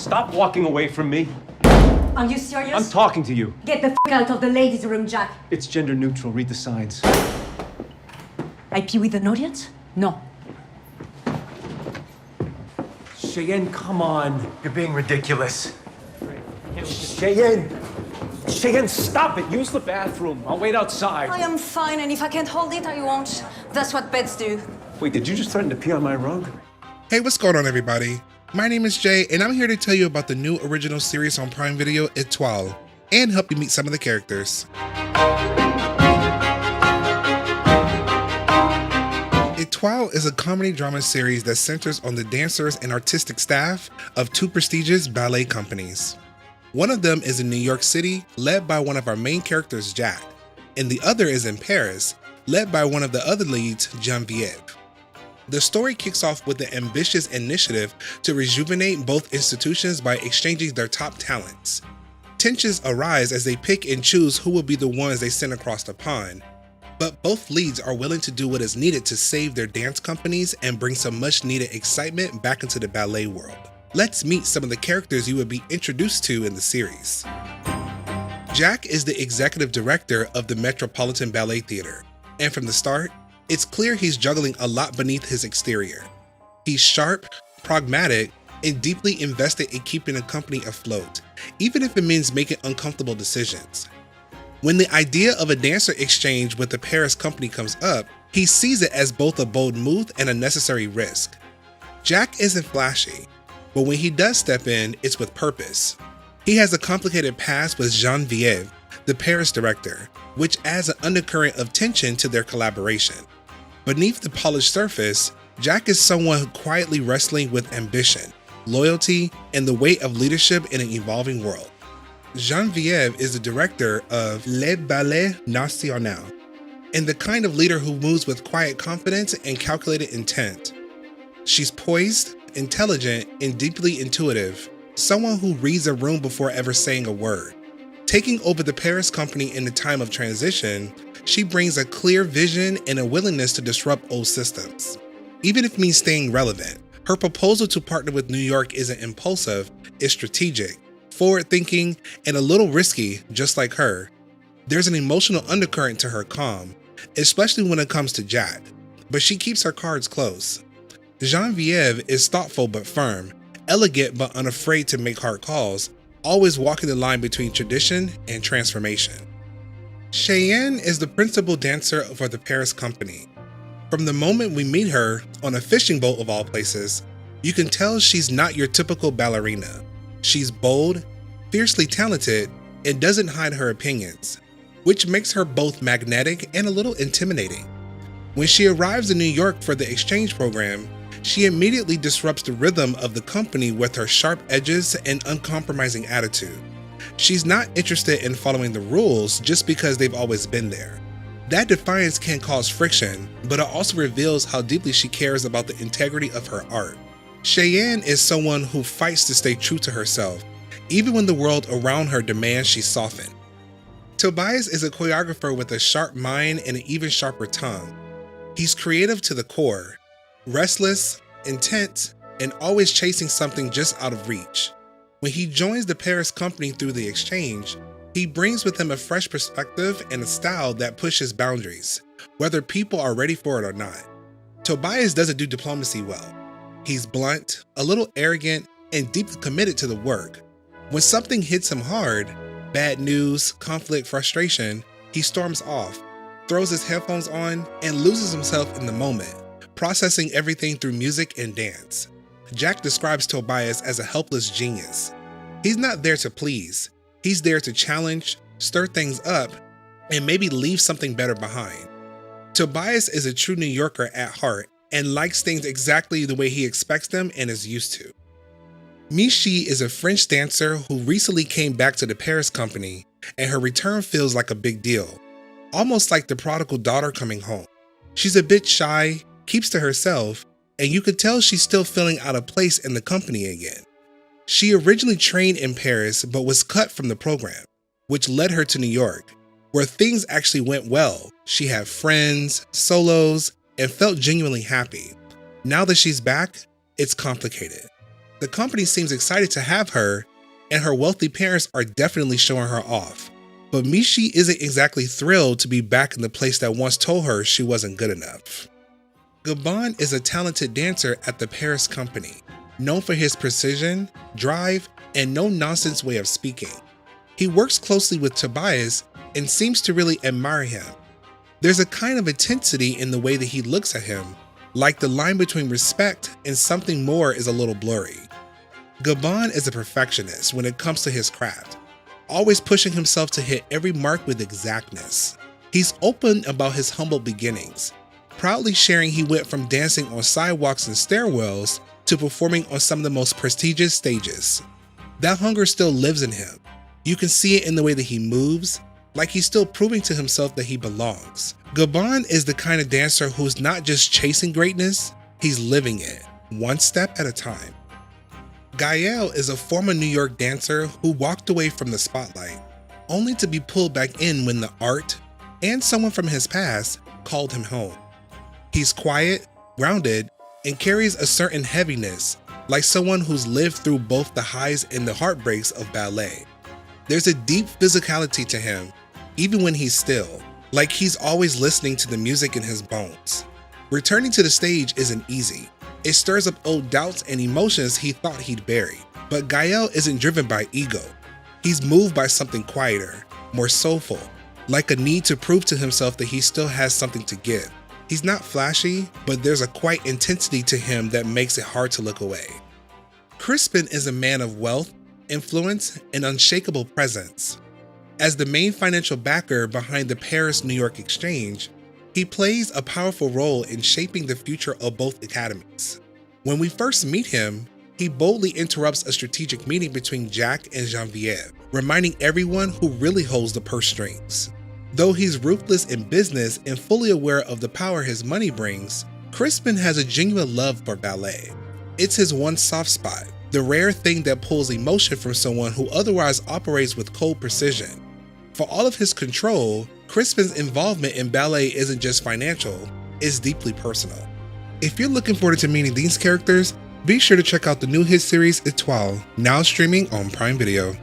stop walking away from me. Are you serious? I'm talking to you. Get the out of the ladies' room, Jack. It's gender neutral. Read the signs. I pee with an audience? No. Cheyenne, come on. You're being ridiculous. Cheyenne! Cheyenne, stop it! Use the bathroom. I'll wait outside. I am fine, and if I can't hold it, I won't. That's what pets do. Wait, did you just threaten to pee on my rug? Hey, what's going on, everybody? My name is Jay, and I'm here to tell you about the new original series on Prime Video, Étoile, and help you meet some of the characters. Étoile is a comedy drama series that centers on the dancers and artistic staff of two prestigious ballet companies. One of them is in New York City, led by one of our main characters, Jack, and the other is in Paris, led by one of the other leads, Genevieve. The story kicks off with the ambitious initiative to rejuvenate both institutions by exchanging their top talents. Tensions arise as they pick and choose who will be the ones they send across the pond, but both leads are willing to do what is needed to save their dance companies and bring some much needed excitement back into the ballet world. Let's meet some of the characters you will be introduced to in the series. Jack is the executive director of the Metropolitan Ballet Theater, and from the start, it's clear he's juggling a lot beneath his exterior. He's sharp, pragmatic, and deeply invested in keeping the company afloat, even if it means making uncomfortable decisions. When the idea of a dancer exchange with the Paris company comes up, he sees it as both a bold move and a necessary risk. Jack isn't flashy, but when he does step in, it's with purpose. He has a complicated past with Genevieve, the Paris director, which adds an undercurrent of tension to their collaboration. Beneath the polished surface, Jack is someone quietly wrestling with ambition, loyalty, and the weight of leadership in an evolving world. Genevieve is the director of Le Ballet National, and the kind of leader who moves with quiet confidence and calculated intent. She's poised, intelligent, and deeply intuitive, someone who reads a room before ever saying a word. Taking over the Paris company in the time of transition, she brings a clear vision and a willingness to disrupt old systems. Even if it means staying relevant, her proposal to partner with New York isn't impulsive, it's strategic, forward-thinking, and a little risky, just like her. There's an emotional undercurrent to her calm, especially when it comes to Jack, but she keeps her cards close. Genevieve is thoughtful but firm, elegant but unafraid to make hard calls, always walking the line between tradition and transformation. Cheyenne is the principal dancer for the Paris company. From the moment we meet her, on a fishing boat of all places, you can tell she's not your typical ballerina. She's bold, fiercely talented, and doesn't hide her opinions, which makes her both magnetic and a little intimidating. When she arrives in New York for the exchange program, she immediately disrupts the rhythm of the company with her sharp edges and uncompromising attitude. She's not interested in following the rules just because they've always been there. That defiance can cause friction, but it also reveals how deeply she cares about the integrity of her art. Cheyenne is someone who fights to stay true to herself, even when the world around her demands she soften. Tobias is a choreographer with a sharp mind and an even sharper tongue. He's creative to the core, restless, intense, and always chasing something just out of reach. When he joins the Paris company through the exchange, he brings with him a fresh perspective and a style that pushes boundaries, whether people are ready for it or not. Tobias doesn't do diplomacy well. He's blunt, a little arrogant, and deeply committed to the work. When something hits him hard, bad news, conflict, frustration, he storms off, throws his headphones on, and loses himself in the moment, processing everything through music and dance. Jack describes Tobias as a helpless genius. He's not there to please. He's there to challenge, stir things up, and maybe leave something better behind. Tobias is a true New Yorker at heart and likes things exactly the way he expects them and is used to. Michi is a French dancer who recently came back to the Paris company, and her return feels like a big deal, almost like the prodigal daughter coming home. She's a bit shy, keeps to herself, and you could tell she's still feeling out of place in the company again. She originally trained in Paris but was cut from the program, which led her to New York, where things actually went well. She had friends, solos, and felt genuinely happy. Now that she's back, it's complicated. The company seems excited to have her, and her wealthy parents are definitely showing her off. But Mishi isn't exactly thrilled to be back in the place that once told her she wasn't good enough. Gabon is a talented dancer at the Paris company, known for his precision, drive, and no-nonsense way of speaking. He works closely with Tobias and seems to really admire him. There's a kind of intensity in the way that he looks at him, like the line between respect and something more is a little blurry. Gabon is a perfectionist when it comes to his craft, always pushing himself to hit every mark with exactness. He's open about his humble beginnings, proudly sharing he went from dancing on sidewalks and stairwells to performing on some of the most prestigious stages. That hunger still lives in him. You can see it in the way that he moves, like he's still proving to himself that he belongs. Gabon is the kind of dancer who's not just chasing greatness, he's living it, one step at a time. Gael is a former New York dancer who walked away from the spotlight, only to be pulled back in when the art and someone from his past called him home. He's quiet, grounded, and carries a certain heaviness, like someone who's lived through both the highs and the heartbreaks of ballet. There's a deep physicality to him, even when he's still, like he's always listening to the music in his bones. Returning to the stage isn't easy. It stirs up old doubts and emotions he thought he'd bury. But Gael isn't driven by ego. He's moved by something quieter, more soulful, like a need to prove to himself that he still has something to give. He's not flashy, but there's a quiet intensity to him that makes it hard to look away. Crispin is a man of wealth, influence, and unshakable presence. As the main financial backer behind the Paris-New York exchange, he plays a powerful role in shaping the future of both academies. When we first meet him, he boldly interrupts a strategic meeting between Jack and Genevieve, reminding everyone who really holds the purse strings. Though he's ruthless in business and fully aware of the power his money brings, Crispin has a genuine love for ballet. It's his one soft spot, the rare thing that pulls emotion from someone who otherwise operates with cold precision. For all of his control, Crispin's involvement in ballet isn't just financial, it's deeply personal. If you're looking forward to meeting these characters, be sure to check out the new hit series Étoile, now streaming on Prime Video.